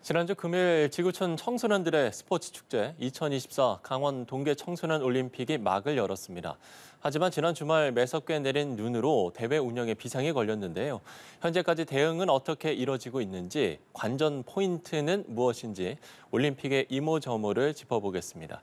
지난주 금요일 지구촌 청소년들의 스포츠 축제 2024 강원 동계 청소년 올림픽이 막을 열었습니다. 하지만 지난 주말 매섭게 내린 눈으로 대회 운영에 비상이 걸렸는데요. 현재까지 대응은 어떻게 이뤄지고 있는지, 관전 포인트는 무엇인지 올림픽의 이모저모를 짚어보겠습니다.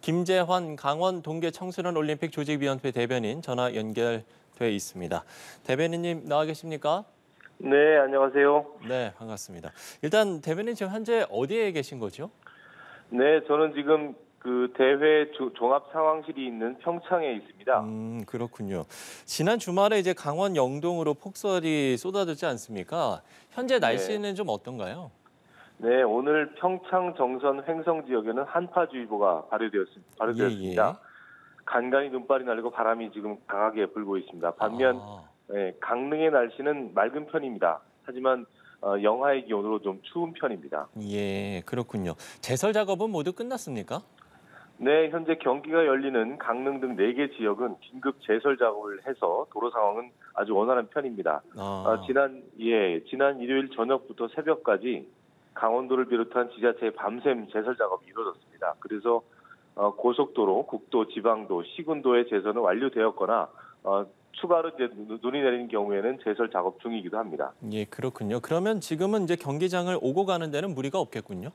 김재환 강원 동계 청소년 올림픽 조직위원회 대변인 전화 연결돼 있습니다. 대변인님 나와 계십니까? 네, 안녕하세요. 네, 반갑습니다. 일단 대변인 지금 현재 어디에 계신 거죠? 네, 저는 지금 그 대회 종합 상황실이 있는 평창에 있습니다. 그렇군요. 지난 주말에 이제 강원 영동으로 폭설이 쏟아졌지 않습니까? 현재 날씨는 좀 어떤가요? 네, 오늘 평창 정선 횡성 지역에는 한파주의보가 발효되었습니다. 예. 간간히 눈발이 날리고 바람이 지금 강하게 불고 있습니다. 반면 강릉의 날씨는 맑은 편입니다. 하지만 영하의 기온으로 좀 추운 편입니다. 예, 그렇군요. 제설 작업은 모두 끝났습니까? 네, 현재 경기가 열리는 강릉 등 4개 지역은 긴급 제설 작업을 해서 도로 상황은 아주 원활한 편입니다. 지난 일요일 저녁부터 새벽까지 강원도를 비롯한 지자체의 밤샘 제설 작업이 이루어졌습니다. 그래서 고속도로, 국도, 지방도, 시군도의 제설은 완료되었거나 추가로 이제 눈이 내리는 경우에는 제설 작업 중이기도 합니다. 예, 그렇군요. 그러면 지금은 이제 경기장을 오고 가는 데는 무리가 없겠군요.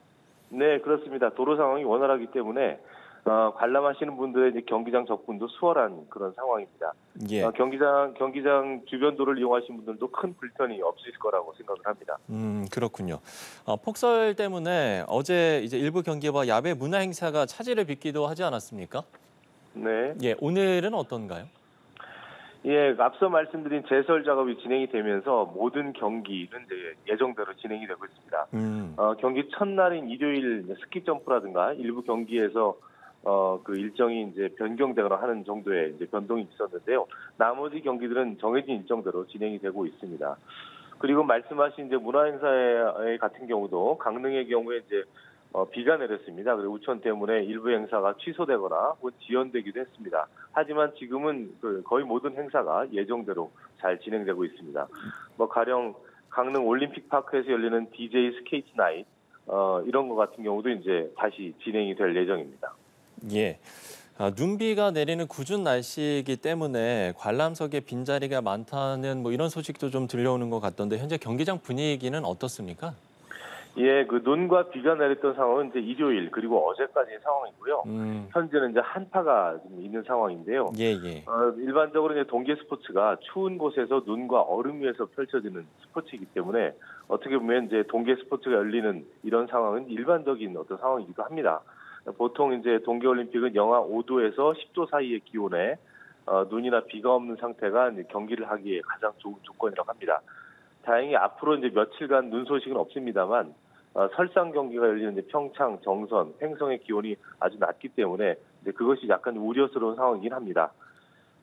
네, 그렇습니다. 도로 상황이 원활하기 때문에 관람하시는 분들의 이제 경기장 접근도 수월한 그런 상황입니다. 예. 경기장 주변 도로를 이용하시는 분들도 큰 불편이 없으실 거라고 생각을 합니다. 그렇군요. 폭설 때문에 어제 이제 일부 경기와 야외 문화 행사가 차질을 빚기도 하지 않았습니까? 네. 예, 오늘은 어떤가요? 예, 앞서 말씀드린 제설 작업이 진행이 되면서 모든 경기는 이제 예정대로 진행이 되고 있습니다. 경기 첫날인 일요일 스키 점프라든가 일부 경기에서 그 일정이 이제 변경되거나 하는 정도의 이제 변동이 있었는데요. 나머지 경기들은 정해진 일정대로 진행이 되고 있습니다. 그리고 말씀하신 이제 문화행사 같은 경우도 강릉의 경우에 이제 비가 내렸습니다. 그리고 우천 때문에 일부 행사가 취소되거나 혹은 지연되기도 했습니다. 하지만 지금은 거의 모든 행사가 예정대로 잘 진행되고 있습니다. 가령 강릉 올림픽파크에서 열리는 DJ 스케이트 나잇 이런 것 같은 경우도 이제 다시 진행이 될 예정입니다. 예. 눈비가 내리는 궂은 날씨이기 때문에 관람석에 빈자리가 많다는 이런 소식도 좀 들려오는 것 같던데 현재 경기장 분위기는 어떻습니까? 예, 그 눈과 비가 내렸던 상황은 이제 일요일 그리고 어제까지의 상황이고요. 현재는 이제 한파가 있는 상황인데요. 예. 일반적으로 이제 동계 스포츠가 추운 곳에서 눈과 얼음 위에서 펼쳐지는 스포츠이기 때문에 어떻게 보면 이제 동계 스포츠가 열리는 이런 상황은 일반적인 어떤 상황이기도 합니다. 보통 이제 동계올림픽은 영하 5도에서 10도 사이의 기온에 눈이나 비가 없는 상태가 이제 경기를 하기에 가장 좋은 조건이라고 합니다. 다행히 앞으로 이제 며칠간 눈 소식은 없습니다만 설상 경기가 열리는 이제 평창, 정선, 횡성의 기온이 아주 낮기 때문에 이제 그것이 약간 우려스러운 상황이긴 합니다.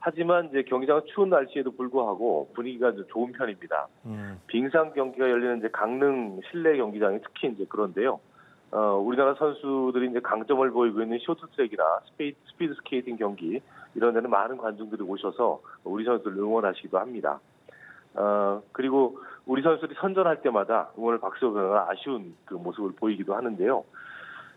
하지만 이제 경기장은 추운 날씨에도 불구하고 분위기가 좀 좋은 편입니다. 빙상 경기가 열리는 이제 강릉 실내 경기장이 특히 이제 그런데요. 우리나라 선수들이 이제 강점을 보이고 있는 쇼트트랙이나 스피드 스케이팅 경기 이런 데는 많은 관중들이 오셔서 우리 선수들 응원하시기도 합니다. 그리고 우리 선수들이 선전할 때마다 응원을 박수로 보내는 아쉬운 그 모습을 보이기도 하는데요.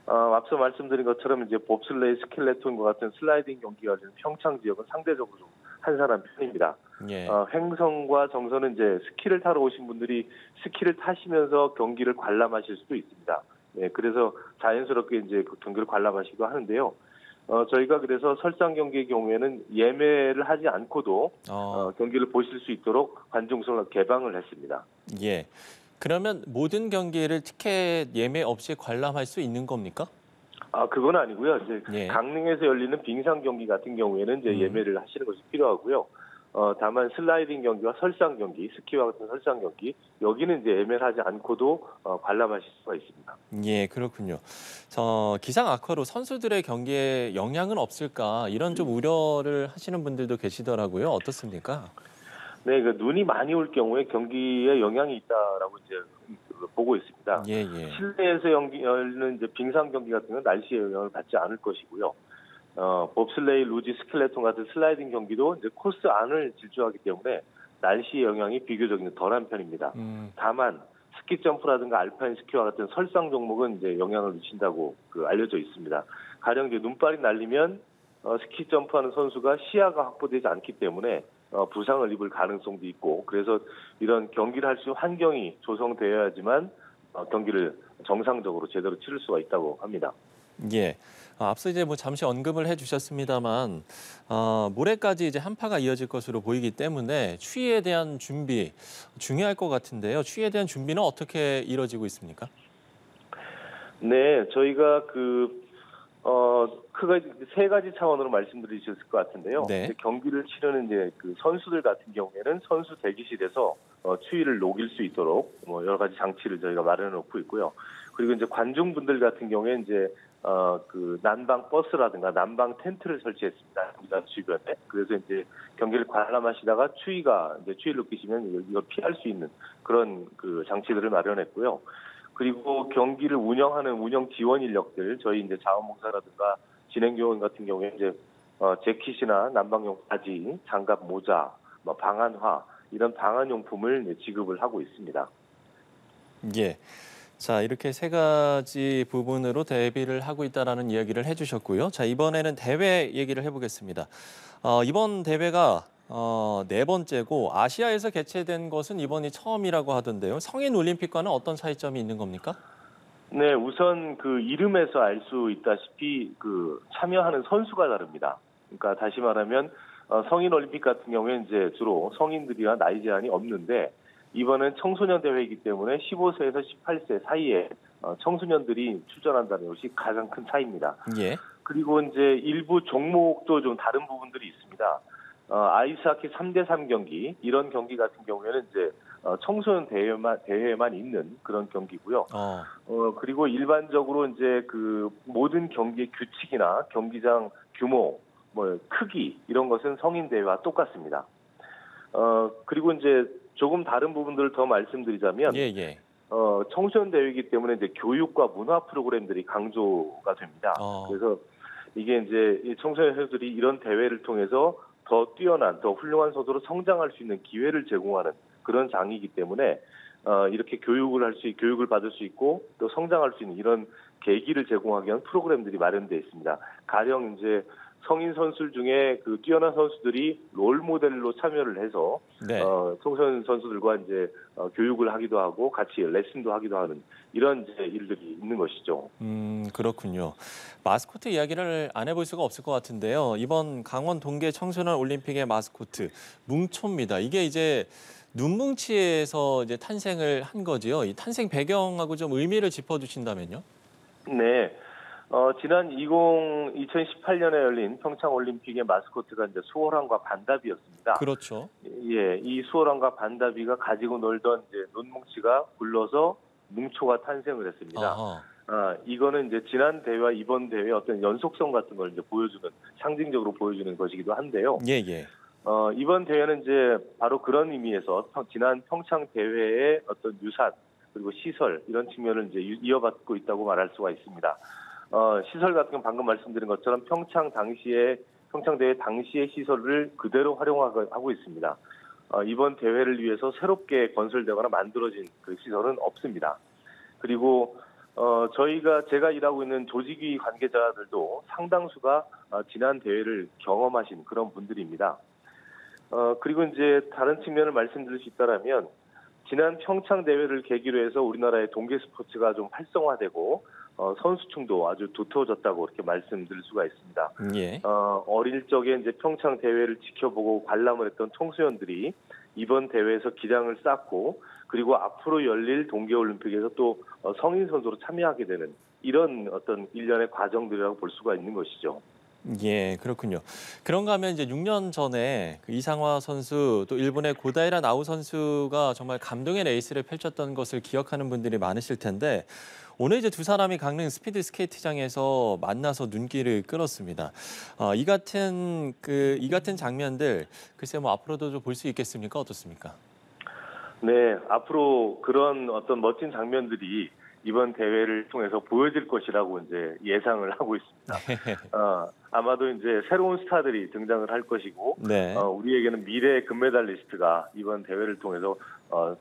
앞서 말씀드린 것처럼 이제 봅슬레이, 스켈레톤과 같은 슬라이딩 경기가 열리는 평창 지역은 상대적으로 좀 한산한 편입니다. 예. 횡성과 정선은 이제 스키를 타러 오신 분들이 스키를 타시면서 경기를 관람하실 수도 있습니다. 네, 그래서 자연스럽게 이제 그 경기를 관람하시기도 하는데요. 저희가 그래서 설상 경기의 경우에는 예매를 하지 않고도 경기를 보실 수 있도록 관중석을 개방을 했습니다. 예. 그러면 모든 경기를 티켓 예매 없이 관람할 수 있는 겁니까? 그건 아니고요. 이제 예. 강릉에서 열리는 빙상 경기 같은 경우에는 이제 예매를 하시는 것이 필요하고요. 다만 슬라이딩 경기와 설상 경기, 스키와 같은 설상 경기 여기는 이제 예매를 하지 않고도 관람하실 수가 있습니다. 예, 그렇군요. 기상 악화로 선수들의 경기에 영향은 없을까 이런 좀 우려를 하시는 분들도 계시더라고요. 어떻습니까? 네, 그 눈이 많이 올 경우에 경기에 영향이 있다라고 이제 보고 있습니다. 예. 실내에서 열리는 이제 빙상 경기 같은 건 날씨의 영향을 받지 않을 것이고요. 봅슬레이, 루지, 스켈레톤 같은 슬라이딩 경기도 이제 코스 안을 질주하기 때문에 날씨의 영향이 비교적 덜한 편입니다. 다만 스키 점프라든가 알파인 스키와 같은 설상 종목은 이제 영향을 미친다고 알려져 있습니다. 가령 이제 눈발이 날리면 스키 점프하는 선수가 시야가 확보되지 않기 때문에 부상을 입을 가능성도 있고, 그래서 이런 경기를 할 수 있는 환경이 조성되어야지만 경기를 정상적으로 제대로 치를 수가 있다고 합니다. 예. 앞서 이제 뭐 잠시 언급을 해주셨습니다만 모레까지 이제 한파가 이어질 것으로 보이기 때문에 추위에 대한 준비 중요할 것 같은데요. 추위에 대한 준비는 어떻게 이루어지고 있습니까? 네, 저희가 크게 세 가지 차원으로 말씀드리셨을 것 같은데요. 네. 이제 경기를 치르는 이제 선수들 같은 경우에는 선수 대기실에서 추위를 녹일 수 있도록 여러 가지 장치를 저희가 마련해 놓고 있고요. 그리고 이제 관중분들 같은 경우에 이제 난방 버스라든가 난방 텐트를 설치했습니다. 경기장 주변에. 그래서 이제 경기를 관람하시다가 추위를 느끼시면 이걸 피할 수 있는 그런 장치들을 마련했고요. 그리고 경기를 운영하는 운영 지원 인력들, 저희 이제 자원봉사라든가 진행요원 같은 경우에 이제 재킷이나 난방용 바지, 장갑, 모자, 방한화 이런 방한용품을 이제 지급을 하고 있습니다. 예. 자, 이렇게 세 가지 부분으로 대비를 하고 있다라는 이야기를 해주셨고요. 자, 이번에는 대회 얘기를 해보겠습니다. 이번 대회가 네 번째고 아시아에서 개최된 것은 이번이 처음이라고 하던데요. 성인 올림픽과는 어떤 차이점이 있는 겁니까? 네, 우선 이름에서 알 수 있다시피 참여하는 선수가 다릅니다. 그러니까 다시 말하면 성인 올림픽 같은 경우에 이제 주로 성인들이나 나이 제한이 없는데, 이번엔 청소년 대회이기 때문에 15세에서 18세 사이에 청소년들이 출전한다는 것이 가장 큰 차이입니다. 예. 그리고 이제 일부 종목도 좀 다른 부분들이 있습니다. 아이스하키 3대3 경기, 이런 경기 같은 경우에는 이제 청소년 대회에만 있는 그런 경기고요. 그리고 일반적으로 이제 모든 경기의 규칙이나 경기장 규모, 크기 이런 것은 성인 대회와 똑같습니다. 그리고 이제 조금 다른 부분들을 더 말씀드리자면, 예. 청소년 대회이기 때문에 이제 교육과 문화 프로그램들이 강조가 됩니다. 그래서 이게 이제 이 청소년 선수들이 이런 대회를 통해서 더 뛰어난, 더 훌륭한 선수로 성장할 수 있는 기회를 제공하는 그런 장이기 때문에 이렇게 교육을 받을 수 있고 또 성장할 수 있는 이런 계기를 제공하기 위한 프로그램들이 마련되어 있습니다. 가령 이제 성인 선수들 중에 뛰어난 선수들이 롤 모델로 참여를 해서 네. 청소년 선수들과 이제 교육을 하기도 하고 같이 레슨도 하기도 하는 이런 이제 일들이 있는 것이죠. 그렇군요. 마스코트 이야기를 안 해볼 수가 없을 것 같은데요. 이번 강원 동계 청소년 올림픽의 마스코트 뭉초입니다. 이게 이제 눈뭉치에서 이제 탄생을 한 거지요. 이 탄생 배경하고 좀 의미를 짚어주신다면요. 네. 지난 2018년에 열린 평창 올림픽의 마스코트가 이제 수호랑과 반다비였습니다. 그렇죠. 예, 이 수호랑과 반다비가 가지고 놀던 이제 눈뭉치가 굴러서 뭉초가 탄생을 했습니다. 이거는 이제 지난 대회와 이번 대회의 어떤 연속성 같은 걸 이제 상징적으로 보여주는 것이기도 한데요. 예. 이번 대회는 이제 바로 그런 의미에서 지난 평창 대회의 어떤 유산 그리고 시설 이런 측면을 이제 이어받고 있다고 말할 수가 있습니다. 시설 같은 건 방금 말씀드린 것처럼 평창 대회 당시의 시설을 그대로 활용하고 있습니다. 이번 대회를 위해서 새롭게 건설되거나 만들어진 그 시설은 없습니다. 그리고 제가 일하고 있는 조직위 관계자들도 상당수가 지난 대회를 경험하신 그런 분들입니다. 그리고 이제 다른 측면을 말씀드릴 수 있다라면, 지난 평창 대회를 계기로 해서 우리나라의 동계 스포츠가 좀 활성화되고 선수층도 아주 두터워졌다고 이렇게 말씀드릴 수가 있습니다. 예. 어릴 적에 이제 평창 대회를 지켜보고 관람을 했던 청소년들이 이번 대회에서 기량을 쌓고, 그리고 앞으로 열릴 동계올림픽에서 또 성인 선수로 참여하게 되는 이런 어떤 일련의 과정들이라고 볼 수가 있는 것이죠. 예, 그렇군요. 그런가 하면 이제 6년 전에 이상화 선수 또 일본의 고다이라 나우 선수가 정말 감동의 레이스를 펼쳤던 것을 기억하는 분들이 많으실 텐데, 오늘 이제 두 사람이 강릉 스피드 스케이트장에서 만나서 눈길을 끌었습니다. 이 같은 장면들 글쎄 뭐 앞으로도 볼 수 있겠습니까? 어떻습니까? 네, 앞으로 그런 어떤 멋진 장면들이 이번 대회를 통해서 보여질 것이라고 이제 예상을 하고 있습니다. 아마도 이제 새로운 스타들이 등장을 할 것이고, 네. 우리에게는 미래의 금메달리스트가 이번 대회를 통해서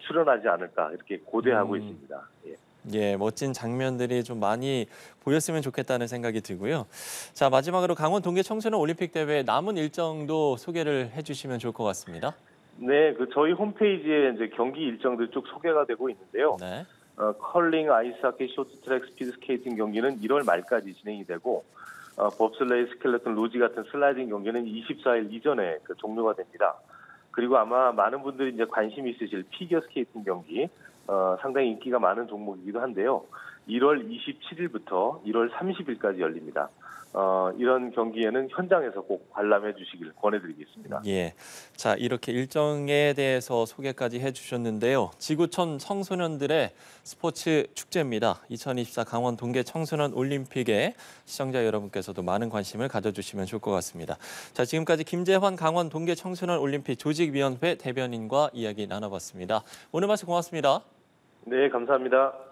출연하지 않을까 이렇게 고대하고 있습니다. 예. 예, 멋진 장면들이 좀 많이 보였으면 좋겠다는 생각이 들고요. 자, 마지막으로 강원 동계 청소년 올림픽 대회 남은 일정도 소개를 해주시면 좋을 것 같습니다. 네, 저희 홈페이지에 이제 경기 일정들 쭉 소개가 되고 있는데요. 네. 컬링, 아이스하키, 쇼트트랙, 스피드스케이팅 경기는 1월 말까지 진행이 되고, 봅슬레이, 스켈레톤, 로지 같은 슬라이딩 경기는 24일 이전에 종료가 됩니다. 그리고 아마 많은 분들이 이제 관심 있으실 피겨 스케이팅 경기, 상당히 인기가 많은 종목이기도 한데요. 1월 27일부터 1월 30일까지 열립니다. 이런 경기에는 현장에서 꼭 관람해 주시길 권해드리겠습니다. 예. 자, 이렇게 일정에 대해서 소개까지 해주셨는데요. 지구촌 청소년들의 스포츠 축제입니다. 2024 강원 동계 청소년 올림픽에 시청자 여러분께서도 많은 관심을 가져주시면 좋을 것 같습니다. 자, 지금까지 김재환 강원 동계 청소년 올림픽 조직위원회 대변인과 이야기 나눠봤습니다. 오늘 말씀 고맙습니다. 네, 감사합니다.